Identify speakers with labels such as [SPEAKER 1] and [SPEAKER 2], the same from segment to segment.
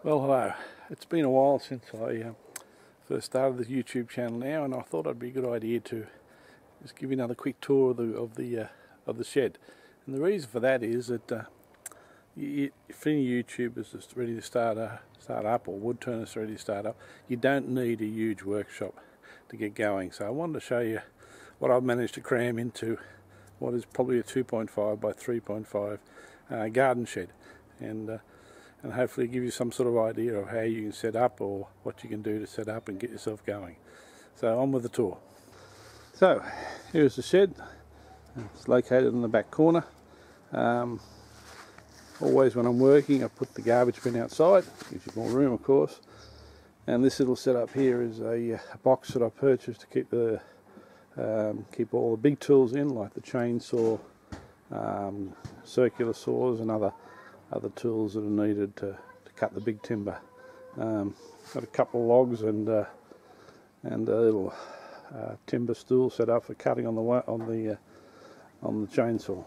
[SPEAKER 1] Well, hello. It's been a while since I first started the YouTube channel now, and I thought it'd be a good idea to just give you another quick tour of the shed. And the reason for that is that if any YouTubers is ready to start up, or woodturners ready to start up, you don't need a huge workshop to get going. So I wanted to show you what I've managed to cram into what is probably a 2.5 by 3.5 garden shed, and hopefully give you some sort of idea of how you can set up, or what you can do to set up and get yourself going. So on with the tour. So here's the shed. It's located in the back corner. Always when I'm working I put the garbage bin outside, gives you more room of course. And this little setup here is a box that I purchased to keep all the big tools in, like the chainsaw, circular saws and other tools that are needed to cut the big timber. Got a couple of logs and a little timber stool set up for cutting on the chainsaw.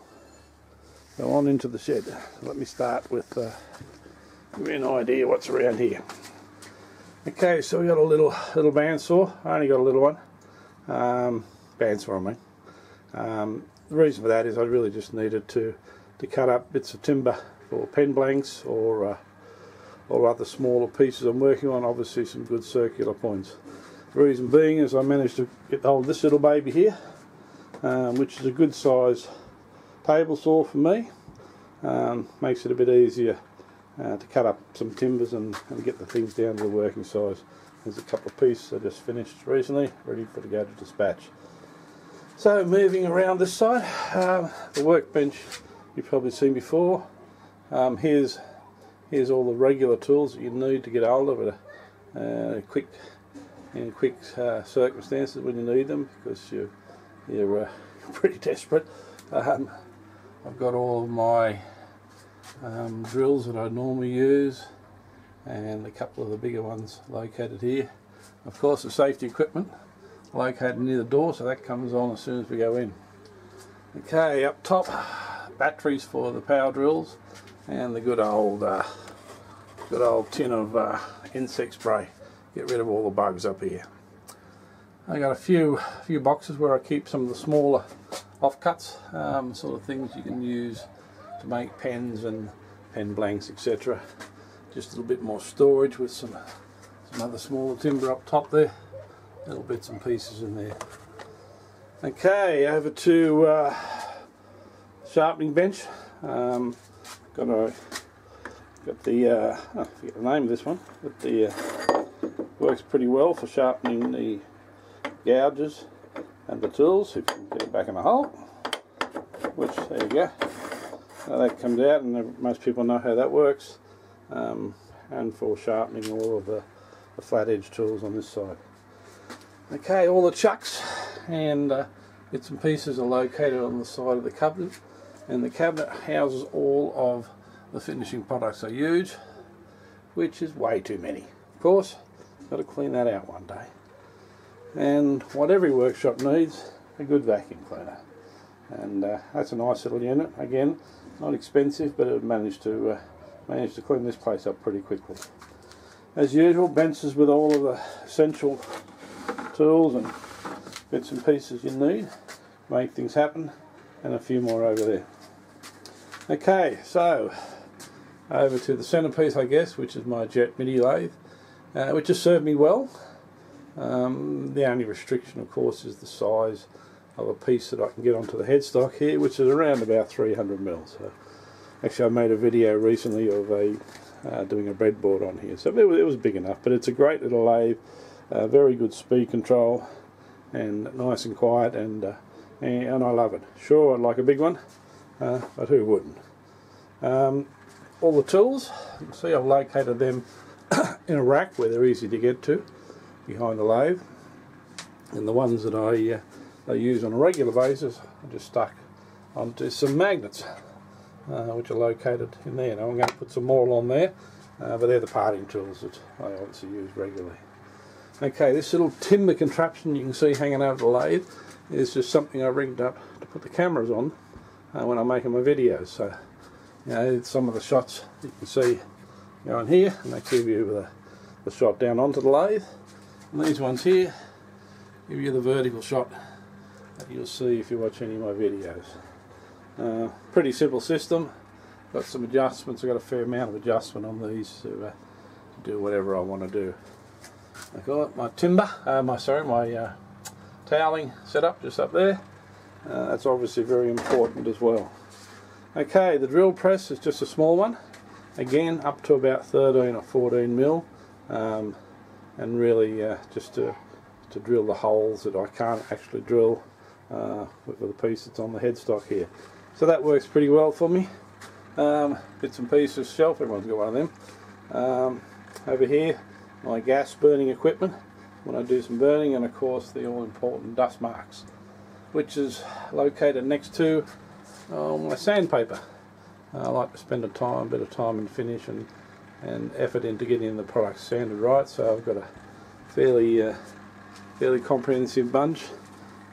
[SPEAKER 1] So on into the shed. Let me start with give you an idea what's around here. Okay, so we got a little bandsaw. I only got a little one. Bandsaw, I mean. The reason for that is I really just needed to cut up bits of timber for pen blanks or other smaller pieces I'm working on. Obviously some good circular points. The reason being is I managed to get hold of this little baby here, which is a good size table saw for me. Makes it a bit easier to cut up some timbers and get the things down to the working size. There's a couple of pieces I just finished recently, ready for to go to dispatch. So moving around this side, the workbench you've probably seen before. Here's all the regular tools that you need to get hold of it in quick circumstances when you need them, because you're pretty desperate. I've got all of my drills that I normally use, and a couple of the bigger ones located here. Of course, the safety equipment located near the door, so that comes on as soon as we go in. Okay, up top, batteries for the power drills, and the good old tin of insect spray. Get rid of all the bugs up here. I got a few boxes where I keep some of the smaller offcuts, sort of things you can use to make pens and pen blanks, etc. Just a little bit more storage with some other smaller timber up top there. Little bits and pieces in there. Okay, over to Sharpening Bench. Got the I forget the name of this one, but the works pretty well for sharpening the gouges and the tools. If you can get it back in the hole, which there you go. That comes out, and most people know how that works. And for sharpening all of the flat edge tools on this side. Okay, all the chucks and bits and pieces are located on the side of the cabinet, and the cabinet houses all of the finishing products I use, which is way too many. Of course, got to clean that out one day. And what every workshop needs, a good vacuum cleaner. And that's a nice little unit. Again, not expensive, but it managed to clean this place up pretty quickly. As usual, benches with all of the essential tools and bits and pieces you need to make things happen, and a few more over there. Okay, so over to the centerpiece, I guess, which is my jet midi lathe, which has served me well. The only restriction, of course, is the size of a piece that I can get onto the headstock here, which is around about 300 mils. So, actually, I made a video recently of doing a breadboard on here, so it was big enough. But it's a great little lathe, very good speed control, and nice and quiet, and I love it. Sure, I'd like a big one, but who wouldn't? All the tools, you can see I've located them in a rack where they're easy to get to, behind the lathe. And the ones that I use on a regular basis are just stuck onto some magnets, which are located in there. Now I'm going to put some more on there, but they're the parting tools that I obviously use regularly. Okay, this little timber contraption you can see hanging over the lathe is just something I rigged up to put the cameras on when I'm making my videos. So, you know, some of the shots you can see go in here, and they give you the shot down onto the lathe. And these ones here give you the vertical shot that you'll see if you watch any of my videos. Pretty simple system. Got some adjustments. I've got a fair amount of adjustment on these to do whatever I want to do. I've got my timber, my toweling set up just up there. That's obviously very important as well. Okay, the drill press is just a small one. Again, up to about 13 or 14 mil, and really just to drill the holes that I can't actually drill with the piece that's on the headstock here. So that works pretty well for me. Bits and pieces shelf, everyone's got one of them. Over here, my gas burning equipment when I do some burning, and of course the all-important dust marks, which is located next to my sandpaper. I like to spend a bit of time and finish and effort into getting the product sanded right, so I've got a fairly comprehensive bunch.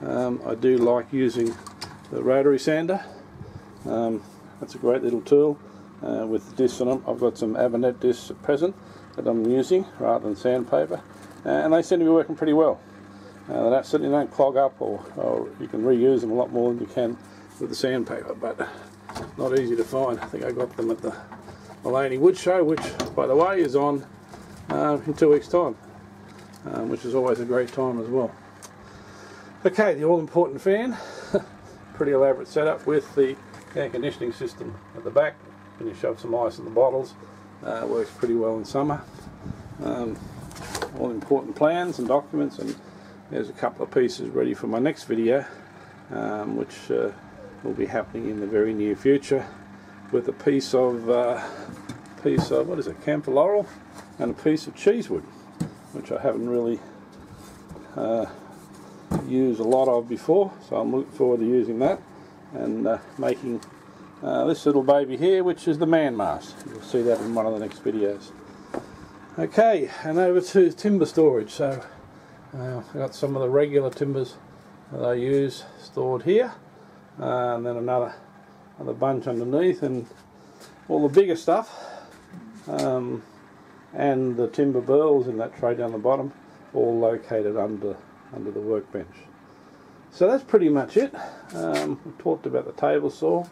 [SPEAKER 1] I do like using the rotary sander. That's a great little tool with the discs on them. I've got some Avernet discs at present that I'm using rather than sandpaper, and they seem to be working pretty well. They certainly don't clog up, or you can reuse them a lot more than you can with the sandpaper, but not easy to find. I think I got them at the Maloney Wood Show, which by the way is on in 2 weeks time, which is always a great time as well. Okay, the all-important fan. Pretty elaborate setup with the air conditioning system at the back. When you shove some ice in the bottles, it works pretty well in summer. All important plans and documents, and there's a couple of pieces ready for my next video, which will be happening in the very near future, with a piece of what is it, camphor laurel, and a piece of cheesewood, which I haven't really used a lot of before, so I'm looking forward to using that and making this little baby here, which is the man mast. You'll see that in one of the next videos. Okay, and over to timber storage. So I've got some of the regular timbers that I use stored here, and then another bunch underneath, and all the bigger stuff and the timber burls in that tray down the bottom, all located under the workbench. So that's pretty much it. We talked about the table saw.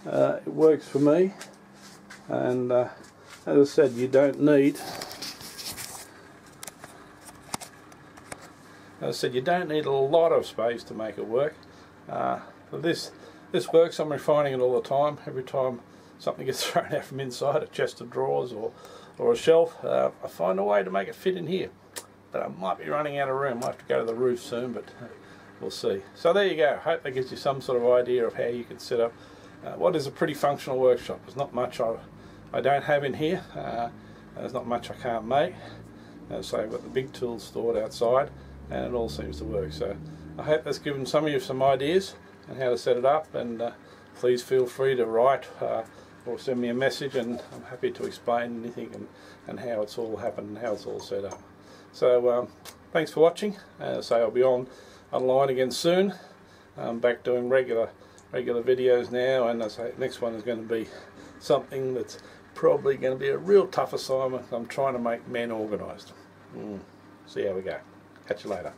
[SPEAKER 1] It works for me, and as I said, you don't need a lot of space to make it work. For this works. I'm refining it all the time. Every time something gets thrown out from inside, a chest of drawers or a shelf, I find a way to make it fit in here. But I might be running out of room. I have to go to the roof soon, but we'll see. So there you go. Hope that gives you some sort of idea of how you can set up what is a pretty functional workshop. There's not much I don't have in here. There's not much I can't make. So I've got the big tools stored outside, and it all seems to work. So I hope that's given some of you some ideas on how to set it up, and please feel free to write or send me a message, and I'm happy to explain anything and how it's all happened and how it's all set up. So thanks for watching. So I'll be online again soon. I'm back doing regular videos now, and I say next one is going to be something that's probably going to be a real tough assignment. I'm trying to make men organised. See how we go. Catch you later.